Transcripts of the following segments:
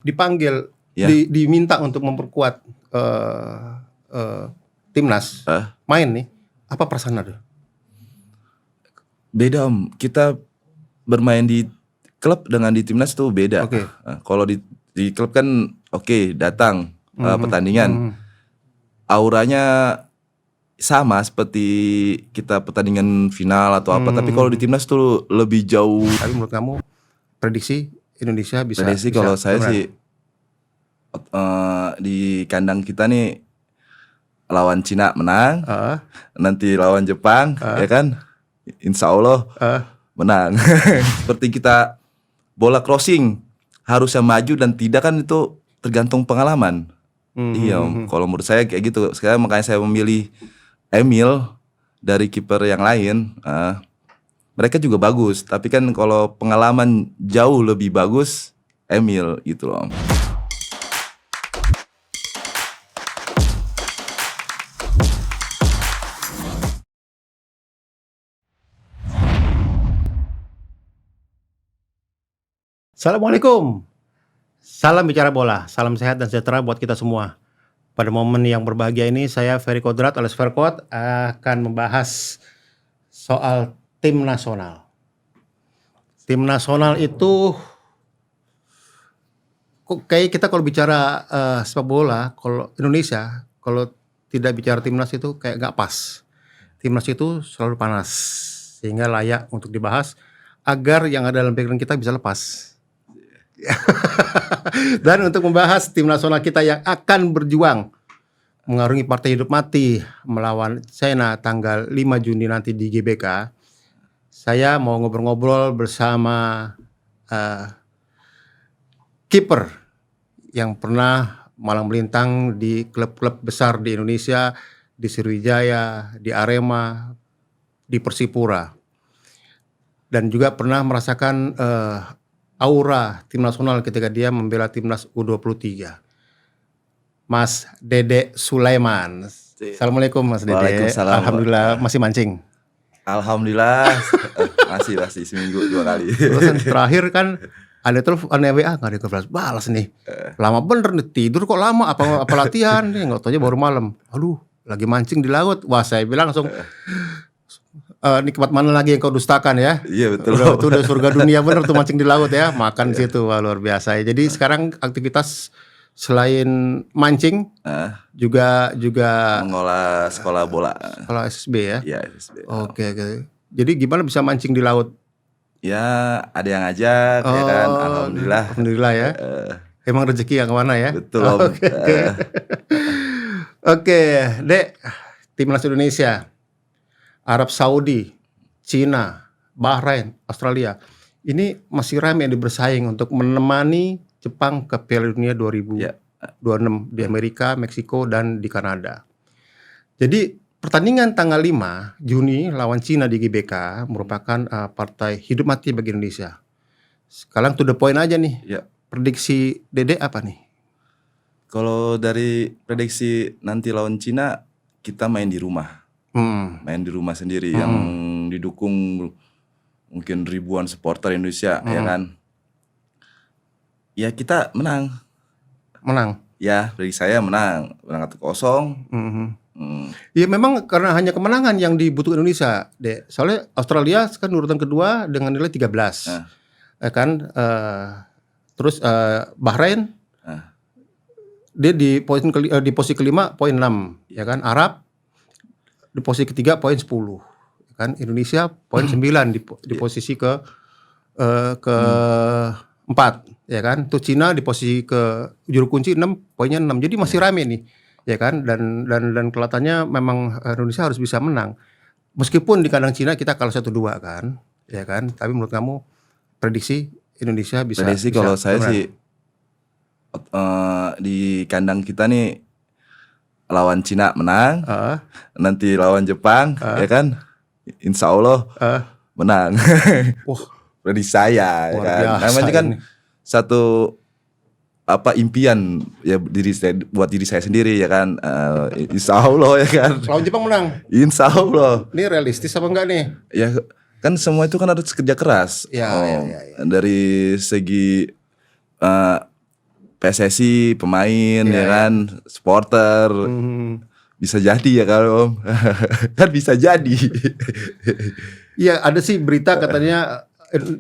dipanggil, Ya. diminta untuk memperkuat timnas, main nih, apa perasaan ada? Beda Om, kita bermain di klub dengan di timnas tuh beda. Oke. Kalau di klub kan datang pertandingan, auranya sama seperti kita pertandingan final atau apa. Tapi kalau di timnas tuh lebih jauh. Tapi menurut kamu prediksi Indonesia bisa? Prediksi kalau saya sih di kandang kita nih lawan Cina menang, nanti lawan Jepang, ya kan? Insya Allah menang. Seperti kita bola crossing harusnya maju dan tidak kan itu tergantung pengalaman. Iya Om, kalau menurut saya kayak gitu. Sekarang makanya saya memilih Emil dari kiper yang lain. Mereka juga bagus, tapi kan kalau pengalaman jauh lebih bagus Emil gitu loh Om. Assalamualaikum. Salam bicara bola, salam sehat dan sejahtera buat kita semua. Pada momen yang berbahagia ini, saya Ferry Kodrat alias Ferkot akan membahas soal tim nasional. Tim nasional itu, kok kayak kita kalau bicara sepak bola, kalau Indonesia, kalau tidak bicara timnas itu kayak gak pas. Timnas itu selalu panas, sehingga layak untuk dibahas agar yang ada dalam pikiran kita bisa lepas. Dan untuk membahas tim nasional kita yang akan berjuang mengarungi partai hidup mati melawan China tanggal 5 Juni nanti di GBK, saya mau ngobrol-ngobrol bersama kiper yang pernah malang melintang di klub-klub besar di Indonesia, di Sriwijaya, di Arema, di Persipura, dan juga pernah merasakan aura tim nasional ketika dia membela timnas U23. Mas Dede Sulaiman. Assalamualaikum Mas Dede. Waalaikumsalam. Alhamdulillah masih mancing. Alhamdulillah masih seminggu 2 kali. Terus terakhir kan ada telepon, ada WA nggak ada balas nih. Lama bener nih, tidur kok lama, apa latihan nih, nggak tahu aja baru malam. Aduh, lagi mancing di laut. Wah, saya bilang langsung nikmat mana lagi yang kau dustakan ya? Iya betul. Itu udah surga dunia bener tuh mancing di laut ya, makan di situ. Wah, luar biasa ya. Jadi sekarang aktivitas selain mancing juga mengolah sekolah bola. Sekolah SSB ya? Iya SSB. Oke. Jadi gimana bisa mancing di laut? Ya ada yang ngajak ya kan. Alhamdulillah ya. Emang rezeki yang kemana ya? Betul Om. Oke, Dek, timnas Indonesia, Arab Saudi, Cina, Bahrain, Australia. Ini masih ramai yang bersaing untuk menemani Jepang ke Piala Dunia 2026 di Amerika, Meksiko, dan di Kanada. Jadi pertandingan tanggal 5 Juni lawan Cina di GBK merupakan partai hidup mati bagi Indonesia. Sekarang to the point aja nih. Ya. Prediksi Dede apa nih? Kalau dari prediksi nanti lawan Cina, kita main di rumah. Main di rumah sendiri yang didukung mungkin ribuan supporter Indonesia ya kan. Ya kita menang. Ya prediksi saya menang 1-0. Ya memang karena hanya kemenangan yang dibutuhkan Indonesia, Dek. Soalnya Australia kan urutan kedua dengan nilai 13. Kan terus Bahrain dia di posisi kelima poin 6 ya kan. Arab di posisi ketiga poin 10 kan. Indonesia poin 9 di posisi ke 4 ya kan. Tuh Cina di posisi ke juru kunci 6 poinnya 6. Jadi masih rame nih ya kan, dan kelihatannya memang Indonesia harus bisa menang. Meskipun di kandang Cina kita kalah 1-2 kan, ya kan. Tapi menurut kamu prediksi Indonesia bisa? Prediksi kalau saya sih di kandang kita nih lawan Cina menang, nanti lawan Jepang, ya kan, Insya Allah menang. Prediksi saya, ya kan. Namanya kan satu impian ya buat diri saya sendiri ya kan. Insya Allah ya kan. Lawan Jepang menang. Insya Allah. Ini realistis apa enggak nih? Ya kan semua itu kan harus kerja keras. Ya. Dari segi PSSI, pemain ya kan, supporter. Bisa jadi ya kalau Om. Kan bisa jadi. Iya, ada sih berita katanya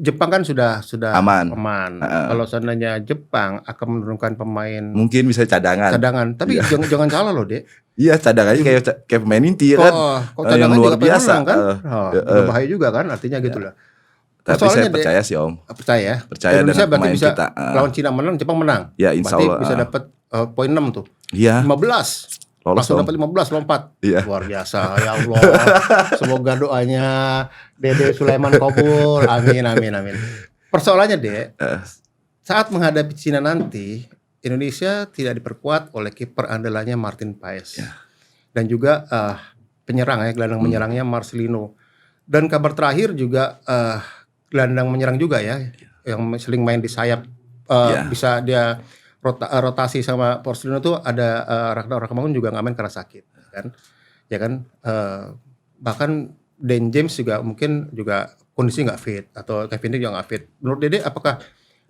Jepang kan sudah Aman. Kalau seandainya Jepang akan menurunkan pemain Mungkin bisa cadangan. Tapi jangan salah loh, Dek. Iya, cadangannya kayak pemain inti kan. Yang luar biasa menang, kan. Berbahaya juga kan, artinya gitu lah. Tapi saya percaya sih Om. Percaya dengan Indonesia berarti pemain bisa kita. lawan Cina menang, Jepang menang. Ya, insya Allah. Berarti bisa dapat poin 6 tuh. Iya. 15. Lolos, langsung Om. dapat 15 lompat. Iya. Luar biasa, ya Allah. Semoga doanya Dede Sulaiman kabul. Amin. Persoalannya, Dek, saat menghadapi Cina nanti, Indonesia tidak diperkuat oleh kiper andalannya Martin Paes. Dan juga penyerang gelandang menyerangnya Marcelino. Dan kabar terakhir juga gelandang menyerang juga ya, yang sering main di sayap, bisa dia rotasi sama Marcelino tuh ada Ragnar Rakamangun juga nggak main karena sakit, kan? Bahkan Dan James juga mungkin juga kondisi nggak fit, atau Kevin De juga nggak fit. Menurut Dede, apakah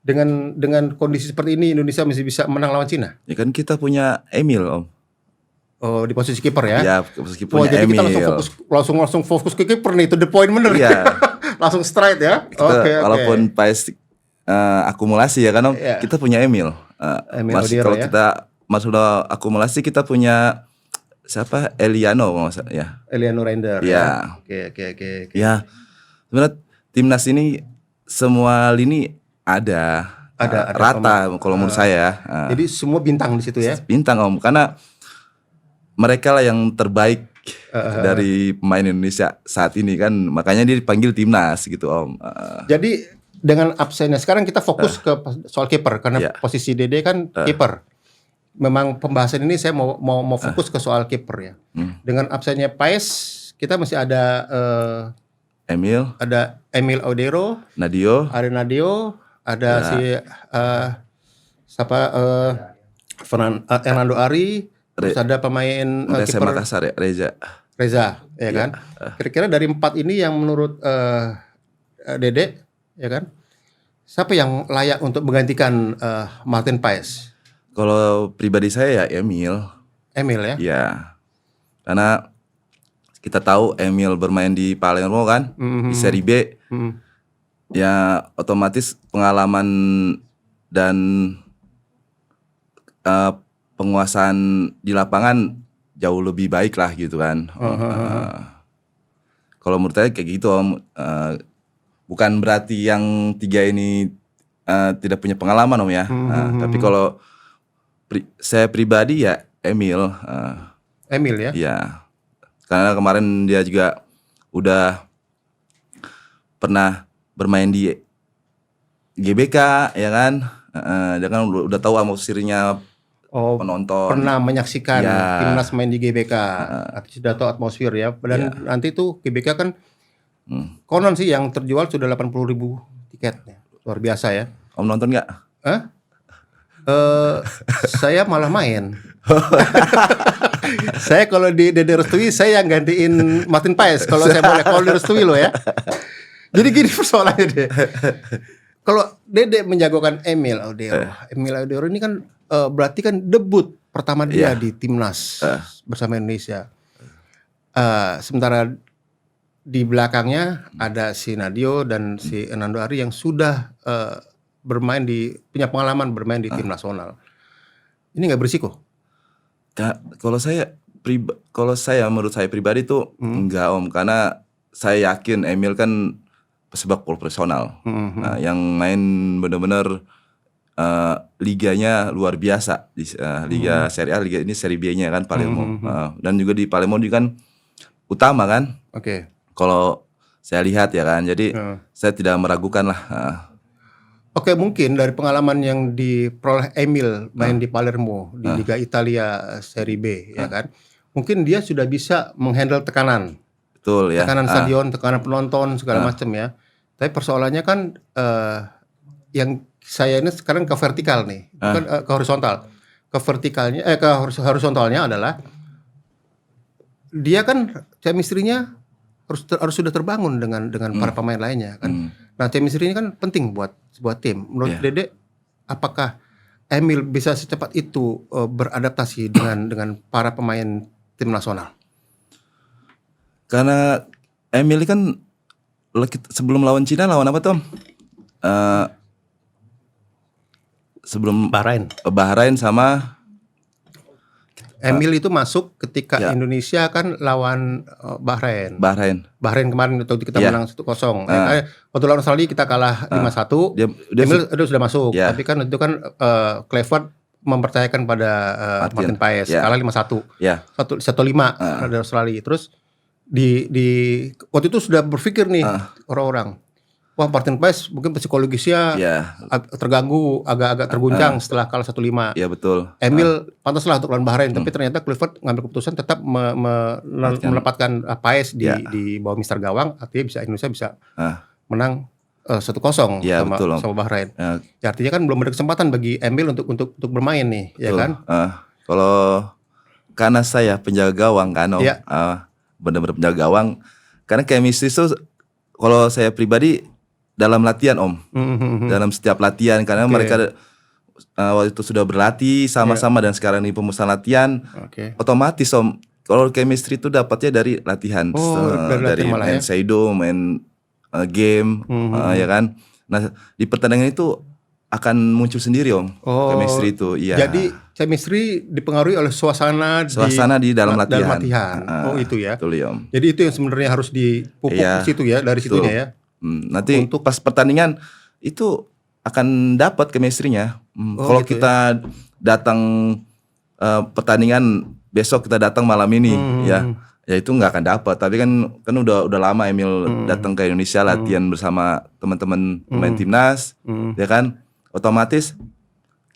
dengan kondisi seperti ini Indonesia masih bisa menang lawan Cina? Ya kan kita punya Emil Om. Oh, di posisi kiper ya? Ya, posisi punya jadi Emil. kita langsung fokus ke kiper nih, to the point bener. Iya. Langsung straight ya. Oke. Walaupun Paes akumulasi ya kan Om, kita punya Emil. Kalau kita masuk akumulasi kita punya siapa? Eliano ya. Eliano Render. Ya. Oke. Ya. Sebenarnya timnas ini semua lini ada rata kalau menurut saya. Jadi semua bintang di situ ya. Bintang Om, karena mereka lah yang terbaik dari pemain Indonesia saat ini kan, makanya dia dipanggil timnas gitu Om. Jadi dengan absennya sekarang kita fokus ke soal kiper karena posisi Dede kan kiper. Memang pembahasan ini saya mau fokus ke soal kiper ya. Dengan absennya Paes, kita masih ada Emil Audero, ada Nadio, ada Hernando Ari, terus ada pemain kiper Makassar ya, Reza, ya kan? Kira-kira dari 4 ini yang menurut Dede, ya kan? Siapa yang layak untuk menggantikan Martin Paes? Kalau pribadi saya ya Emil ya? Ya, karena kita tahu Emil bermain di Palermo kan, di Serie B. Ya otomatis pengalaman dan penguasaan di lapangan jauh lebih baik lah gitu kan. Kalau menurut saya kayak gitu Om. Bukan berarti yang 3 ini tidak punya pengalaman Om ya. Tapi kalau saya pribadi ya Emil ya? Iya. Karena kemarin dia juga udah pernah bermain di GBK ya kan. Dia kan udah tahu atmosfernya penonton. Pernah menyaksikan timnas main di GBK. Sudah tahu atmosfer ya. Dan nanti tuh GBK kan konon sih yang terjual sudah 80.000 tiketnya. Luar biasa ya. Om nonton nggak? Saya malah main. Saya kalau di Dede Restui saya yang gantiin Martin Paes kalau saya boleh, kalau di Restui loh ya. Jadi gini persoalannya deh. Kalau Dede menjagokan Emil Audero ini kan berarti kan debut pertama dia di timnas bersama Indonesia. Sementara di belakangnya ada si Nadio dan si Hernando Ari yang sudah punya pengalaman bermain di tim nasional. Ini nggak berisiko? Kalau saya menurut saya pribadi tuh enggak Om, karena saya yakin Emil kan pesepak profesional, yang main benar-benar liganya luar biasa di Liga Serie A, Liga ini Serie B-nya kan Palermo, dan juga di Palermo juga kan utama kan. Oke. Kalau saya lihat ya kan, jadi saya tidak meragukan lah. Oke, mungkin dari pengalaman yang diperoleh Emil main di Palermo di Liga Italia Serie B ya kan, mungkin dia sudah bisa menghandle tekanan. Betul ya. Tekanan stadion, tekanan penonton segala macam ya. Tapi persoalannya kan yang saya ini sekarang ke vertikal nih, bukan ke horizontal. Ke vertikalnya ke horizontalnya adalah dia kan chemistry-nya harus sudah terbangun dengan para pemain lainnya kan. Nah, chemistry ini kan penting buat sebuah tim. Menurut Dede, apakah Emil bisa secepat itu beradaptasi dengan para pemain tim nasional? Karena Emil kan sebelum lawan Cina lawan apa Tom? Sebelum Bahrain sama Emil itu masuk ketika Indonesia kan lawan Bahrain kemarin itu kita menang 1-0. Waktu lawan Australia kita kalah 5-1. Emil itu sudah masuk, tapi kan itu kan Clifford mempercayakan pada Martin Paes, kalah 5-1. 1-5 dari Australia. Terus di waktu itu sudah berpikir nih orang-orang, wah Martin Paes mungkin psikologisnya terganggu, agak terguncang setelah kalah 1-5. Iya betul. Emil pantaslah untuk lawan Bahrain, tapi ternyata Clifford ngambil keputusan tetap menempatkan Paes di bawah mister gawang, artinya Indonesia bisa menang 1-0 sama Bahrain. Ya, artinya kan belum ada kesempatan bagi Emil untuk bermain nih, ya kan? Kalau karena saya penjaga gawang kan, benar-benar penjaga gawang, karena chemistry itu kalau saya pribadi dalam latihan dalam setiap latihan, karena mereka waktu itu sudah berlatih sama-sama dan sekarang ini pemusatan latihan, otomatis kalau chemistry itu dapatnya dari latihan, dari main Seido, main game, ya kan. Nah di pertandingan itu akan muncul sendiri chemistry itu. Jadi chemistry dipengaruhi oleh suasana di dalam latihan. Itu ya. Betul, Jadi itu yang sebenarnya harus dipupuk di situ ya, dari situnya ya. Nanti untuk pas pertandingan itu akan dapat chemistry-nya. Kalau kita datang pertandingan besok, kita datang malam ini ya itu nggak akan dapat. Tapi kan udah lama Emil datang ke Indonesia latihan bersama teman-teman pemain timnas, ya kan, otomatis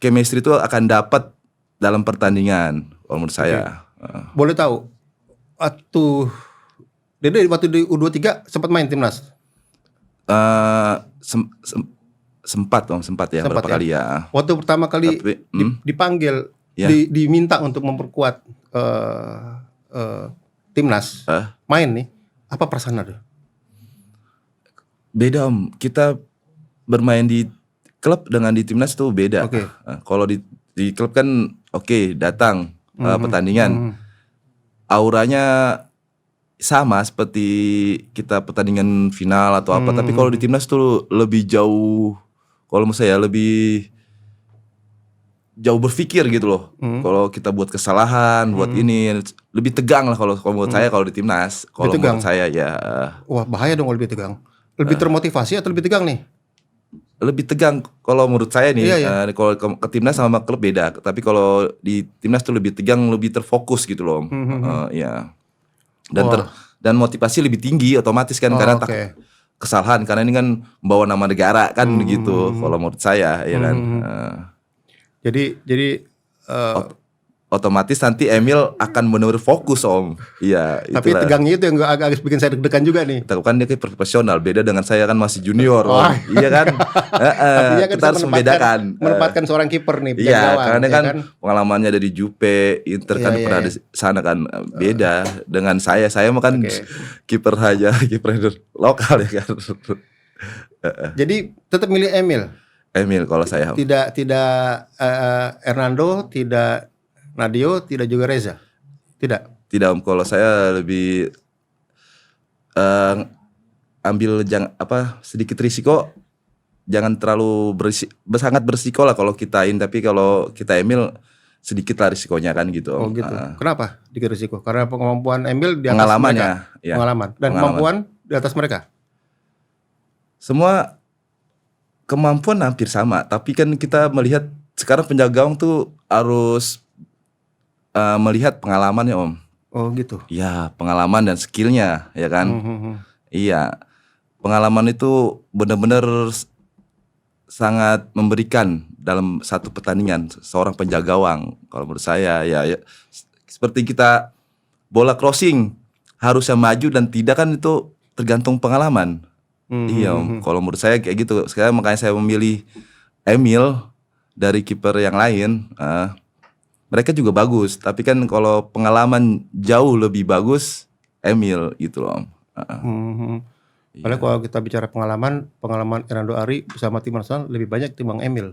chemistry itu akan dapat dalam pertandingan kalau menurut saya. Boleh tahu Dede waktu di U23 sempat main timnas? Sempat ya, beberapa kali ya. Waktu pertama kali dipanggil, diminta untuk memperkuat timnas, main nih, apa perasaan ada? Beda kita bermain di klub dengan di timnas tuh beda. Kalau di klub kan datang pertandingan, auranya sama seperti kita pertandingan final atau apa, tapi kalau di timnas tuh lebih jauh, kalau menurut saya lebih jauh berpikir gitu loh. Kalau kita buat kesalahan, buat ini lebih tegang lah kalau menurut saya kalau di timnas. Kalau menurut saya ya. Wah bahaya dong kalau lebih tegang. Lebih termotivasi atau lebih tegang nih? Lebih tegang kalau menurut saya nih. Kalau ke timnas sama klub beda, tapi kalau di timnas tuh lebih tegang, lebih terfokus gitu loh. Dan motivasi lebih tinggi otomatis kan, karena kesalahan, karena ini kan membawa nama negara kan begitu kalau menurut saya ya kan. Jadi otomatis nanti Emil akan benar-benar fokus Iya. Tapi tegangnya itu yang agak bikin saya deg-degan juga nih. Tapi kan dia kayak profesional, beda dengan saya kan masih junior Iya kan. Artinya kan kita harus membedakan. Menempatkan seorang kiper nih. Iya, karena kan pengalamannya dari Jupe, Inter kan pernah di sana kan, beda dengan saya. Saya mah kan kiper aja, kiper lokal ya kan. Jadi tetap milih Emil kalau saya. Tidak Hernando, tidak Nadio, tidak juga Reza. Tidak kalau saya lebih ambil sedikit risiko, jangan terlalu sangat berisiko lah kalau kitain, tapi kalau kita Emil sedikit lah risikonya kan gitu. Gitu. Kenapa sedikit risiko? Karena kemampuan Emil di atas pengalamannya, mereka. Pengalaman dan kemampuan di atas mereka. Semua kemampuan hampir sama, tapi kan kita melihat sekarang penjaga gawang tuh harus melihat pengalamannya gitu. Iya, pengalaman dan skillnya ya kan. Iya, pengalaman itu benar-benar sangat memberikan dalam satu pertandingan seorang penjaga gawang. Kalau menurut saya ya seperti kita bola crossing harusnya maju dan tidak, kan itu tergantung pengalaman. Iya, kalau menurut saya kayak gitu. Sekarang makanya saya memilih Emil dari kiper yang lain. Mereka juga bagus, tapi kan kalau pengalaman jauh lebih bagus Emil gitu loh. Padahal kalau kita bicara pengalaman Hernando Ari bersama tim nasional lebih banyak timbang Emil.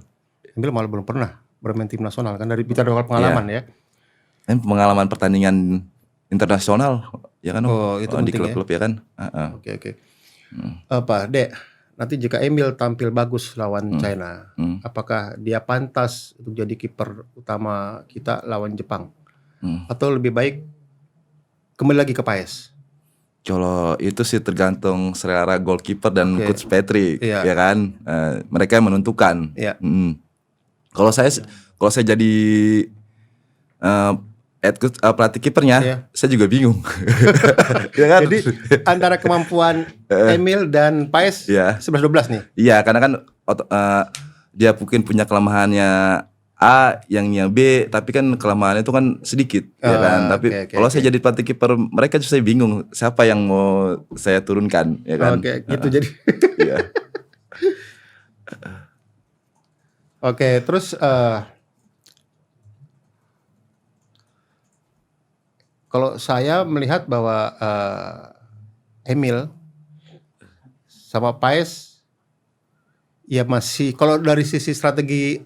Emil malah belum pernah bermain tim nasional kan, dari bicara pengalaman ya. Kan pengalaman pertandingan internasional ya kan itu di penting klub-klub ya kan. Oke. Apa, Dek? Nanti jika Emil tampil bagus lawan China, apakah dia pantas untuk jadi kiper utama kita lawan Jepang? Atau lebih baik kembali lagi ke Paes? Kalau itu sih tergantung selera goalkeeper dan coach Patrick, Iya. ya kan. Mereka yang menentukan. Iya. Kalau saya jadi pelatih kipernya, saya juga bingung. Ya kan? Jadi antara kemampuan Emil dan Paes 11-12 nih. Iya, karena kan dia mungkin punya kelemahannya A, yang B, tapi kan kelemahannya itu kan sedikit, ya kan. Tapi kalau saya jadi pelatih kiper, mereka saya bingung siapa yang mau saya turunkan, ya kan. Oke, gitu jadi. Iya. Oke, terus kalau saya melihat bahwa Emil sama Paes ya masih, kalau dari sisi strategi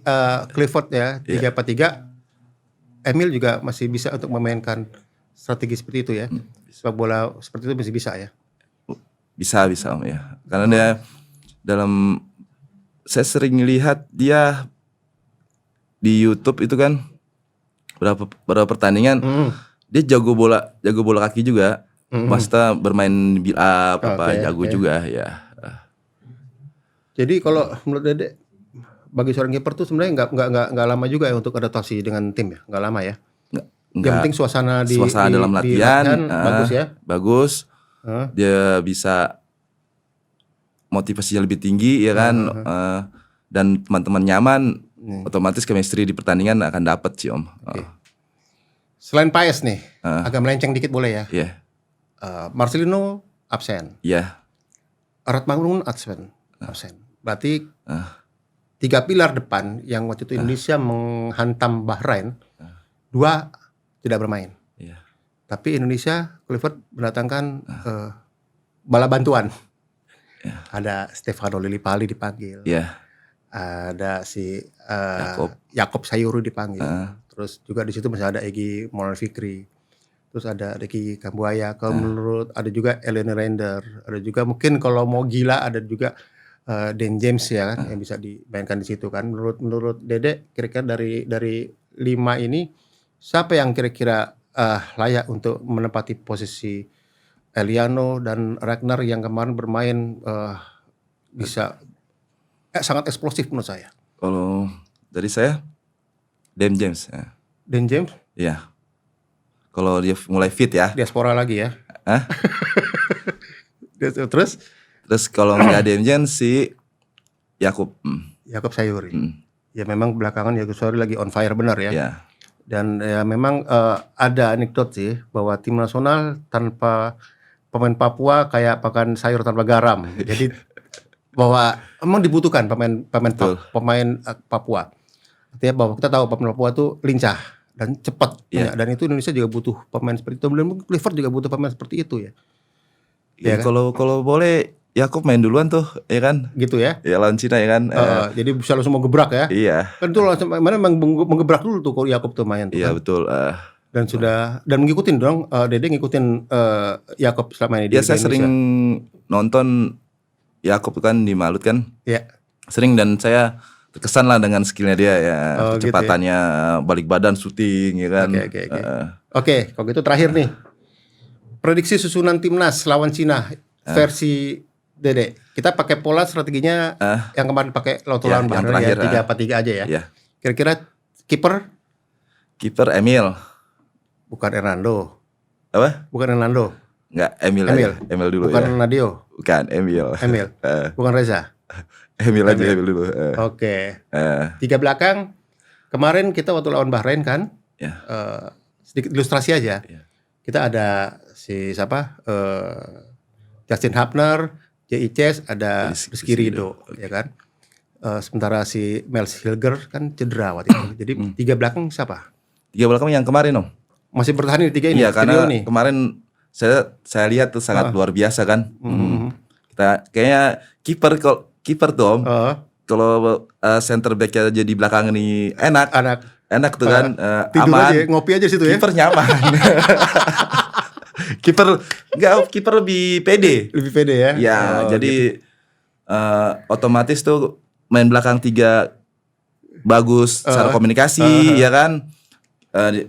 Clifford ya 3-4-3, Emil juga masih bisa untuk memainkan strategi seperti itu ya. Sepak bola seperti itu masih bisa ya. Bisa Om ya. Karena dia saya sering lihat dia di YouTube itu kan berapa pertandingan dia jago bola kaki juga. Maksudnya bermain build up jago juga ya. Jadi kalau menurut Dede, bagi seorang kiper tuh sebenarnya nggak lama juga ya untuk adaptasi dengan tim ya, nggak lama ya. Yang penting suasana dalam latihan bagus ya. Bagus. Dia bisa motivasinya lebih tinggi ya kan, dan teman-teman nyaman, otomatis chemistry di pertandingan akan dapat sih Om. Selain Paes nih, agak melenceng dikit boleh ya. Iya. Marcelino absen. Iya. Ratmangun absen. Berarti 3 pilar depan yang waktu itu Indonesia menghantam Bahrain, 2 tidak bermain. Iya. Tapi Indonesia, Clifford mendatangkan bala bantuan. Ada Stefano Lillipali dipanggil. Ada si Yakob Sayuri dipanggil. Terus juga di situ masih ada Egy Maulana Fikri. Terus ada Ricky Kambuaya. Kalau menurut, ada juga Eleni Render. Ada juga mungkin kalau mau gila ada juga Dan James ya kan, yang bisa dimainkan di situ kan. Menurut Dede, kira-kira dari 5 ini siapa yang kira-kira layak untuk menempati posisi Eliano dan Ragnar yang kemarin bermain bisa sangat eksplosif menurut saya. Kalau dari saya Dan James. Dan James? Iya. Kalau dia mulai fit ya. Diaspora lagi ya. Terus kalau nggak Dan James si Yakob Sayuri. Ya memang belakangan Yakob Sayuri lagi on fire benar ya. Iya. Dan ya memang ada anekdot sih bahwa tim nasional tanpa pemain Papua kayak pakan sayur tanpa garam. Jadi bahwa memang dibutuhkan pemain Papua. Artinya bahwa kita tahu pemain Papua itu lincah dan cepat, dan itu Indonesia juga butuh pemain seperti itu. Dan mungkin Clifford juga butuh pemain seperti itu ya. Ya kan? Kalau boleh Yakob main duluan tuh, ya kan? Gitu ya? Ya lawan Cina ya kan? Jadi bisa langsung mau gebrak ya? Iya. Kan itu langsung memang menggebrak dulu tuh kalau Yakob tuh main. Iya kan? Betul. Dan mengikutin dong, Dede ngikutin Yakob selama ini di Indonesia. Saya sering nonton Yakob kan di Malut kan? Iya. Sering, dan saya terkesan lah dengan skillnya dia ya, kecepatannya, gitu ya? balik badan, syuting ya kan. Oke, kalau gitu terakhir nih, prediksi susunan timnas lawan Cina versi Dede. Kita pakai pola strateginya yang kemarin pakai lawan Bahrain ya, 3-4-3 aja ya. Kira-kira kiper Emil. Bukan Hernando. Apa? Bukan Hernando. Enggak, Emil dulu. Bukan Nadio. Bukan, Emil. Bukan Reza. Emil dulu. Oke. 3 belakang. Kemarin kita waktu lawan Bahrain kan, sedikit ilustrasi aja. Kita ada si siapa? Justin Hapner, J.I.C.S, ada Rizky Ridho, ya kan. Sementara si Mel Hilger kan cedera waktu itu. Jadi 3 belakang siapa? 3 belakang yang kemarin Om. Masih bertahan di 3 ini. Iya, karena kemarin saya lihat tuh sangat luar biasa kan. Kita kayaknya kiper tuh Om. kalau center back-nya jadi belakang ini enak tuh kan, tidur aman. aja, ngopi aja situ ya. Kiper nyaman. Kiper lebih pede. Lebih pede ya. Ya, jadi otomatis tuh main belakang 3 bagus secara komunikasi, ya kan.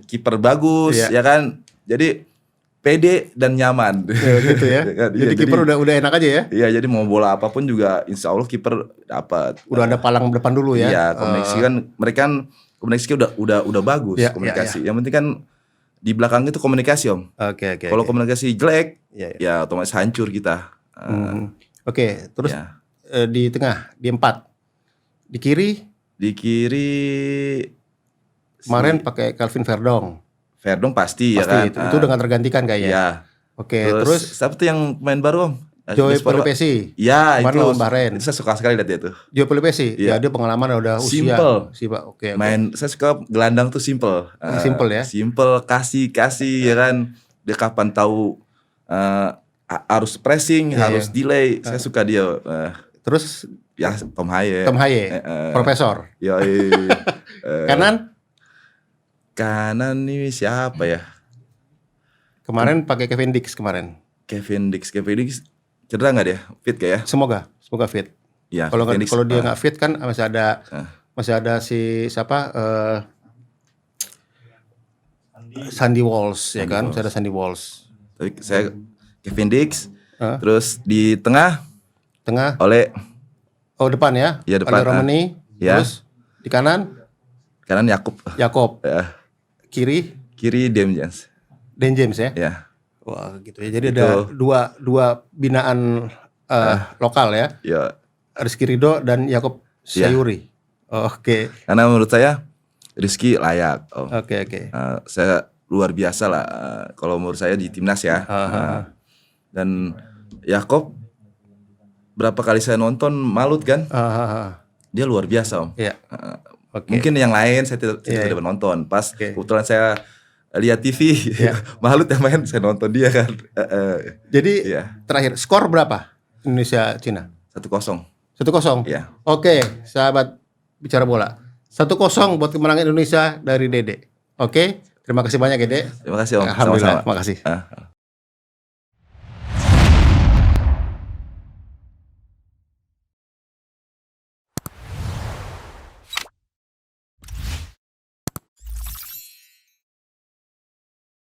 Kiper bagus, ya kan. Jadi pede dan nyaman. Ya, gitu ya. Jadi kiper udah enak aja ya. Iya, jadi mau bola apapun juga insya Allah kiper dapat. Udah ada palang depan dulu ya. Iya, komunikasi kan mereka kan komunikasi udah bagus komunikasi. Yang penting kan di belakang itu komunikasi, Om. Oke. Kalau komunikasi jelek, ya otomatis hancur kita. Oke, terus di tengah, di 4. Di kiri? Di kiri kemarin pakai Calvin Verdong pasti ya kan. Itu udah gak tergantikan kayaknya. Iya. Oke, terus siapa tuh yang main baru, Om? Joey Pelupesi. Iya, itu lawan Bahrain. Itu saya suka sekali lihat dia tuh. Joey Pelupesi. Ya, dia pengalaman udah usia. Simple. Oke. Main saya suka gelandang tuh simple. Simple ya. Simple, kasih ya kan. Dia kapan tahu harus pressing, harus delay. Saya suka dia. Terus ya Tom Haye. Profesor. Yoi. Kanan ini siapa ya? Kemarin pakai Kevin Dix kemarin. Kevin Dix cedera nggak dia? Fit gak ya? Semoga fit. Ya. Kalau dia nggak fit kan masih ada si siapa? Sandy Walsh ya kan? Masih ada Sandy Walsh. Tapi saya Kevin Dix. Terus di tengah oleh depan ya? Iya depan. Oleh Romani. Terus di kanan Yakob. Ya. Kiri Dan James ya? Ya. Wah gitu ya. Jadi ada dua binaan lokal ya. Ya. Rizky Ridho dan Yakob Sayuri. Oke. Karena menurut saya Rizky layak. Oke. Saya luar biasa lah kalau menurut saya di timnas ya. Dan Yakob berapa kali saya nonton Malut kan? Dia luar biasa, Om. Iya. Mungkin yang lain saya tidak menonton. Pas kebetulan saya lihat TV, Malut yang main saya nonton dia kan. Jadi terakhir skor berapa Indonesia Cina? 1-0. 1-0. Iya. Oke, sahabat bicara bola. 1-0 buat kemenangan Indonesia dari Dede. Oke, terima kasih banyak Dede. Terima kasih, Om. Alhamdulillah, Sama-sama. terima kasih.